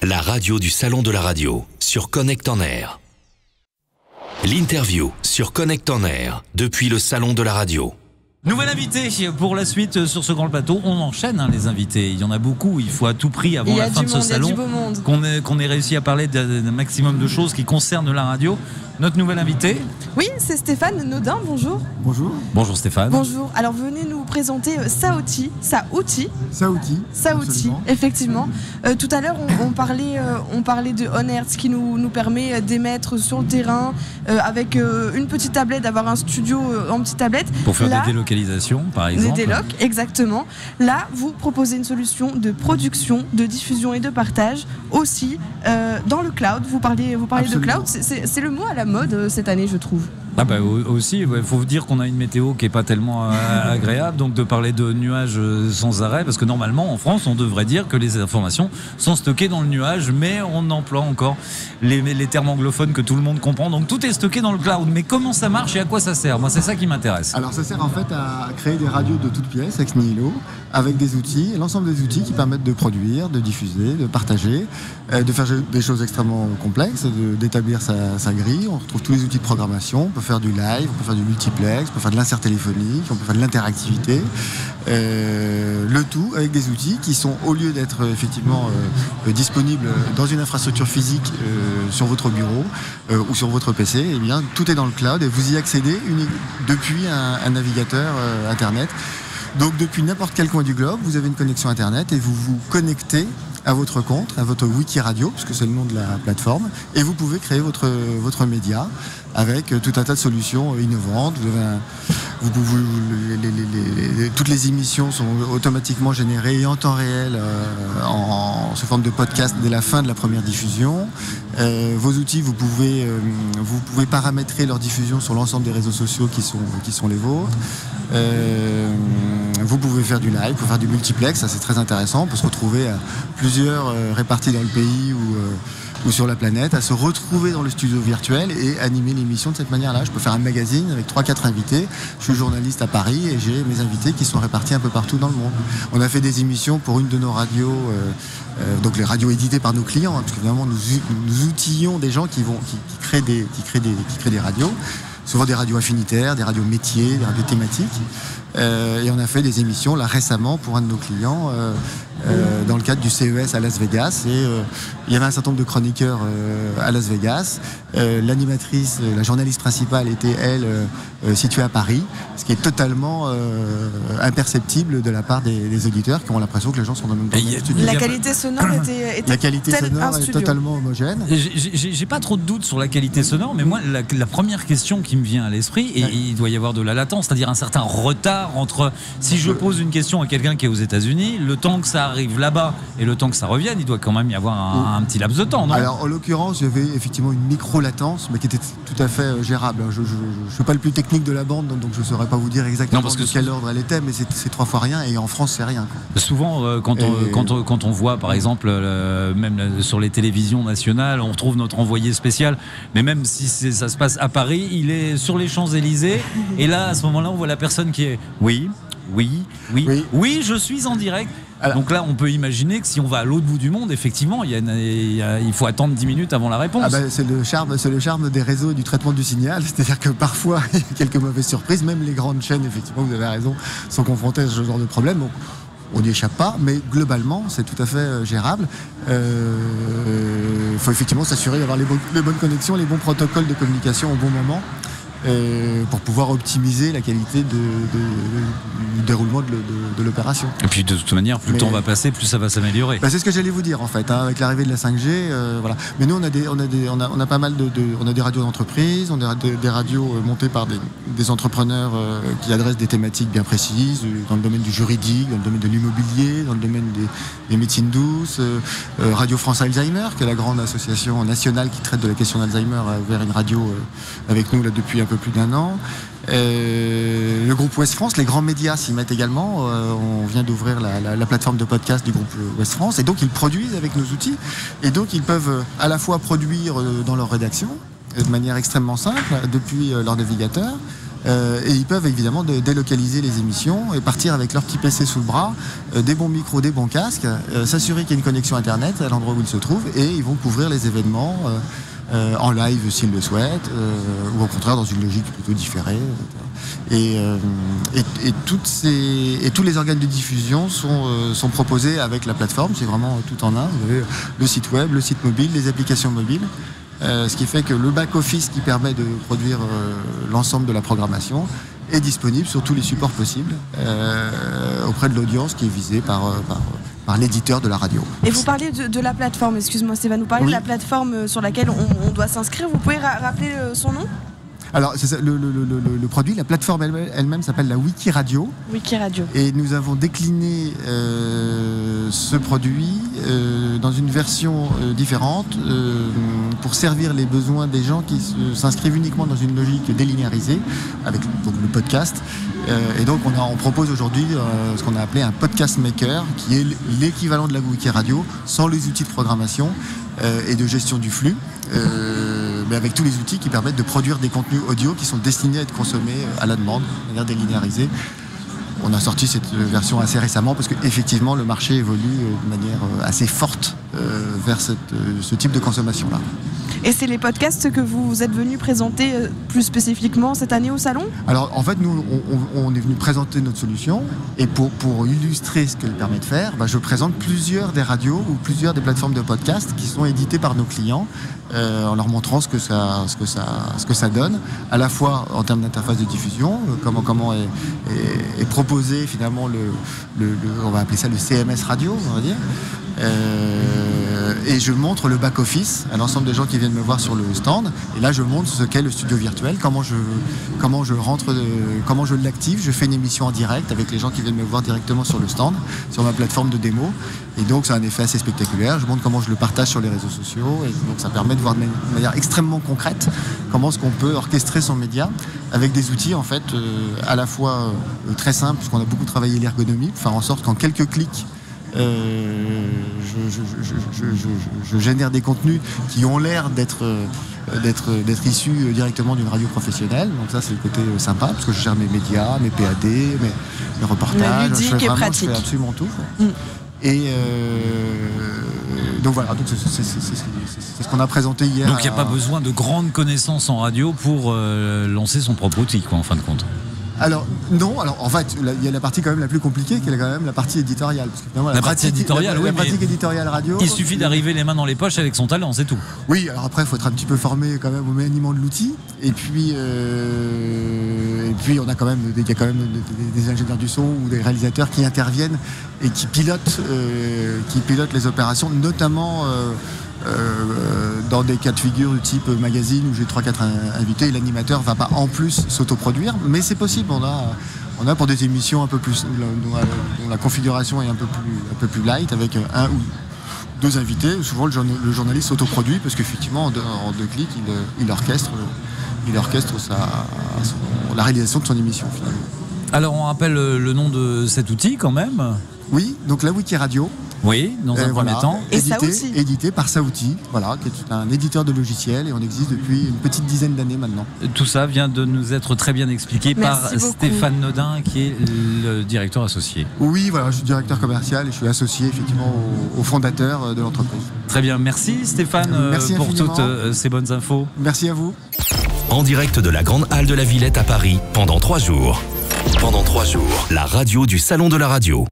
La radio du Salon de la radio sur Connect en Air. L'interview sur Connect en Air depuis le Salon de la radio. Nouvelle invité pour la suite sur ce grand plateau. On enchaîne les invités. Il y en a beaucoup. Il faut à tout prix avant la fin de ce salon qu'on ait réussi à parler d'un maximum de choses qui concernent la radio. Notre nouvel invité. Oui, c'est Stéphane Naudin. Bonjour. Bonjour. Bonjour Stéphane. Bonjour. Alors venez nous présenter Saouti, effectivement. Tout à l'heure, on parlait de On Air, ce qui nous permet d'émettre sur le terrain avec une petite tablette, d'avoir un studio en petite tablette. Pour faire des délocalisations, par exemple. Des délocs, exactement. Là, vous proposez une solution de production, de diffusion et de partage aussi dans le cloud. Vous parlez de cloud. C'est le mot à la mode cette année, je trouve. Ah bah aussi, il faut vous dire qu'on a une météo qui est pas tellement agréable, donc de parler de nuages sans arrêt, parce que normalement en France on devrait dire que les informations sont stockées dans le nuage, mais on emploie encore les termes anglophones que tout le monde comprend, donc tout est stocké dans le cloud. Mais comment ça marche et à quoi ça sert? Moi c'est ça qui m'intéresse. Alors ça sert en fait à créer des radios de toutes pièces ex nihilo, avec des outils, l'ensemble des outils qui permettent de produire, de diffuser, de partager, de faire des choses extrêmement complexes, d'établir sa grille. On retrouve tous les outils de programmation. On peut faire du live, on peut faire du multiplex, on peut faire de l'insert téléphonique, on peut faire de l'interactivité. Le tout avec des outils qui sont, au lieu d'être effectivement disponibles dans une infrastructure physique sur votre bureau ou sur votre PC, eh bien, tout est dans le cloud et vous y accédez depuis un navigateur Internet. Donc depuis n'importe quel coin du globe, vous avez une connexion Internet et vous vous connectez à votre compte, à votre wiki radio, puisque c'est le nom de la plateforme, et vous pouvez créer votre média avec tout un tas de solutions innovantes. Toutes les émissions sont automatiquement générées en temps réel sous forme de podcast dès la fin de la première diffusion. Vos outils, vous pouvez paramétrer leur diffusion sur l'ensemble des réseaux sociaux qui sont les vôtres. Vous pouvez faire du live, vous pouvez faire du multiplex, ça c'est très intéressant. On peut se retrouver à plusieurs répartis dans le pays ou sur la planète, à se retrouver dans le studio virtuel et animer l'émission de cette manière-là. Je peux faire un magazine avec 3-4 invités. Je suis journaliste à Paris et j'ai mes invités qui sont répartis un peu partout dans le monde. On a fait des émissions pour une de nos radios, donc les radios éditées par nos clients, parce que évidemment nous outillons des gens qui créent des radios, souvent des radios affinitaires, des radios métiers, des radios thématiques. Et on a fait des émissions là récemment pour un de nos clients dans le cadre du CES à Las Vegas, et il y avait un certain nombre de chroniqueurs à Las Vegas. L'animatrice, la journaliste principale était elle située à Paris, ce qui est totalement imperceptible de la part des auditeurs qui ont l'impression que les gens sont dans le même studio. La qualité sonore est totalement homogène. J'ai pas trop de doutes sur la qualité sonore, mais moi la première question qui me vient à l'esprit, et il doit y avoir de la latence, c'est-à-dire un certain retard entre si je pose une question à quelqu'un qui est aux États-Unis, le temps que ça arrive là-bas et le temps que ça revienne, il doit quand même y avoir un petit laps de temps, non? Alors en l'occurrence, il y avait effectivement une micro-latence, mais qui était tout à fait gérable. Je ne suis pas le plus technique de la bande, donc je ne saurais pas vous dire exactement de quel ordre elle était, mais c'est 3 fois rien, et en France c'est rien, quoi. Souvent quand on voit par exemple même sur les télévisions nationales, on retrouve notre envoyé spécial, mais même si ça se passe à Paris, il est sur les Champs-Élysées, et là à ce moment-là on voit la personne qui est oui, je suis en direct. Alors, donc là, on peut imaginer que si on va à l'autre bout du monde, effectivement, il faut attendre 10 minutes avant la réponse. C'est le charme des réseaux et du traitement du signal. C'est-à-dire que parfois, il y a quelques mauvaises surprises. Même les grandes chaînes, effectivement, vous avez raison, sont confrontées à ce genre de problème. Donc, on n'y échappe pas, mais globalement, c'est tout à fait gérable. Il faut effectivement s'assurer d'avoir les bonnes connexions, les bons protocoles de communication au bon moment, pour pouvoir optimiser la qualité du déroulement de l'opération. Et puis de toute manière, plus le temps va passer, plus ça va s'améliorer. C'est ce que j'allais vous dire en fait, avec l'arrivée de la 5G, voilà. Mais nous on a pas mal on a des radios d'entreprise, on a des radios montées par des entrepreneurs qui adressent des thématiques bien précises dans le domaine du juridique, dans le domaine de l'immobilier, dans le domaine des médecines douces. Radio France Alzheimer, qui est la grande association nationale qui traite de la question d'Alzheimer, a ouvert une radio avec nous là depuis un peu plus d'1 an. Le groupe Ouest France, les grands médias s'y mettent également. On vient d'ouvrir la plateforme de podcast du groupe Ouest France, et donc ils produisent avec nos outils, et donc ils peuvent à la fois produire dans leur rédaction de manière extrêmement simple depuis leur navigateur, Et ils peuvent évidemment délocaliser les émissions et partir avec leur petit PC sous le bras, des bons micros, des bons casques, s'assurer qu'il y a une connexion Internet à l'endroit où ils se trouvent, et ils vont couvrir les événements en live s'ils le souhaitent, ou au contraire dans une logique plutôt différée. Et tous les organes de diffusion sont proposés avec la plateforme, c'est vraiment tout en un. Vous avez le site web, le site mobile, les applications mobiles. Ce qui fait que le back-office qui permet de produire l'ensemble de la programmation est disponible sur tous les supports possibles auprès de l'audience qui est visée par l'éditeur de la radio. Et vous parlez de la plateforme, excuse-moi Stéphane, vous parlez de la plateforme sur laquelle on doit s'inscrire. Vous pouvez rappeler son nom ? Alors, c'est ça, le produit, la plateforme elle-même s'appelle la Wikiradio. Wikiradio. Et nous avons décliné ce produit dans une version différente pour servir les besoins des gens qui s'inscrivent uniquement dans une logique délinéarisée, avec donc, le podcast. Et donc, on propose aujourd'hui ce qu'on a appelé un podcast maker, qui est l'équivalent de la Wikiradio, sans les outils de programmation et de gestion du flux. Mais avec tous les outils qui permettent de produire des contenus audio qui sont destinés à être consommés à la demande, de manière délinéarisée. On a sorti cette version assez récemment parce qu'effectivement le marché évolue de manière assez forte vers ce type de consommation-là. Et c'est les podcasts que vous êtes venus présenter plus spécifiquement cette année au salon ? Alors en fait nous on est venu présenter notre solution et pour illustrer ce qu'elle permet de faire, je présente plusieurs des radios ou plusieurs des plateformes de podcasts qui sont éditées par nos clients en leur montrant ce que ça donne, à la fois en termes d'interface de diffusion, comment est proposé finalement on va appeler ça le CMS radio, on va dire. Et je montre le back-office à l'ensemble des gens qui viennent me voir sur le stand. Et là, je montre ce qu'est le studio virtuel, comment je rentre, comment je l'active. Je fais une émission en direct avec les gens qui viennent me voir directement sur le stand, sur ma plateforme de démo. Et donc, c'est un effet assez spectaculaire. Je montre comment je le partage sur les réseaux sociaux. Et donc, ça permet de voir de manière extrêmement concrète comment est-ce qu'on peut orchestrer son média avec des outils, en fait, à la fois très simples, puisqu'on a beaucoup travaillé l'ergonomie, pour faire en sorte qu'en quelques clics, je génère des contenus qui ont l'air d'être issus directement d'une radio professionnelle. Donc ça, c'est le côté sympa, parce que je gère mes médias, mes PAD, mes reportages. Ludique et pratique. Je fais absolument tout. Et donc voilà, donc c'est ce qu'on a présenté hier. Donc il n'y a pas besoin de grandes connaissances en radio pour lancer son propre outil, en fin de compte. Alors non, en fait il y a la partie quand même la plus compliquée qui est quand même la partie éditoriale. Parce que, la pratique éditoriale radio. Il suffit d'arriver les mains dans les poches avec son talent, c'est tout. Oui, alors après il faut être un petit peu formé quand même au maniement de l'outil. Et puis il y a quand même des ingénieurs du son ou des réalisateurs qui interviennent et qui pilotent les opérations, notamment dans des cas de figure du type magazine où j'ai 3-4 invités et l'animateur ne va pas en plus s'autoproduire, mais c'est possible. On a pour des émissions un peu plus dont la configuration est un peu plus light, avec un ou deux invités. Souvent le journaliste s'autoproduit parce qu'effectivement en deux clics il orchestre la réalisation de son émission finalement. Alors on rappelle le nom de cet outil quand même. Oui, donc la Wikiradio. Oui, dans un premier temps. Édité par Saouti, voilà, qui est un éditeur de logiciels et on existe depuis une petite dizaine d'années maintenant. Tout ça vient de nous être très bien expliqué par Stéphane Nodin, qui est le directeur associé. Oui, voilà, je suis directeur commercial et je suis associé effectivement au fondateur de l'entreprise. Très bien, merci Stéphane pour toutes ces bonnes infos. Merci à vous. En direct de la Grande Halle de la Villette à Paris, pendant 3 jours. La radio du Salon de la Radio.